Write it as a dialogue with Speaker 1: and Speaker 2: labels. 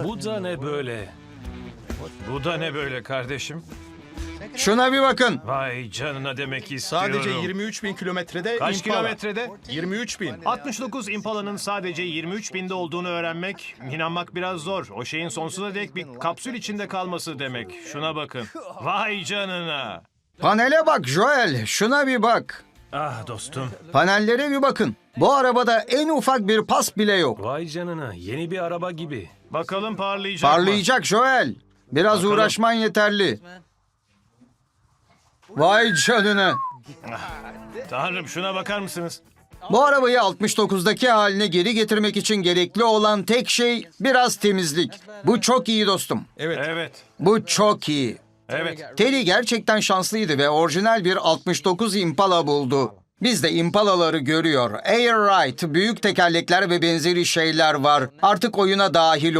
Speaker 1: Bu da ne böyle? Bu da ne böyle kardeşim?
Speaker 2: Şuna bir bakın.
Speaker 1: Vay canına demek istiyorum.
Speaker 3: Sadece 23 bin kilometrede
Speaker 4: Kaç
Speaker 3: Impala.
Speaker 4: kilometrede?
Speaker 3: 23 bin.
Speaker 4: 69 Impala'nın sadece 23 binde olduğunu öğrenmek, inanmak biraz zor. O şeyin sonsuza dek bir kapsül içinde kalması demek. Şuna bakın. Vay canına.
Speaker 2: Panele bak Joel. Şuna bir bak.
Speaker 1: Ah dostum.
Speaker 2: Panellere bir bakın. Bu arabada en ufak bir pas bile yok.
Speaker 1: Vay canına. Yeni bir araba gibi.
Speaker 4: Bakalım parlayacak mı?
Speaker 2: Parlayacak Joel. Biraz
Speaker 4: Bakalım.
Speaker 2: uğraşman yeterli. Vay canına.
Speaker 4: Tanrım şuna bakar mısınız?
Speaker 2: Bu arabayı 69'daki haline geri getirmek için gerekli olan tek şey biraz temizlik. Bu çok iyi dostum.
Speaker 4: Evet.
Speaker 2: Bu çok iyi.
Speaker 4: Evet.
Speaker 2: Terry gerçekten şanslıydı ve orijinal bir 69 Impala buldu. Biz de Impala'ları görüyor. Air Ride, büyük tekerlekler ve benzeri şeyler var. Artık oyuna dahil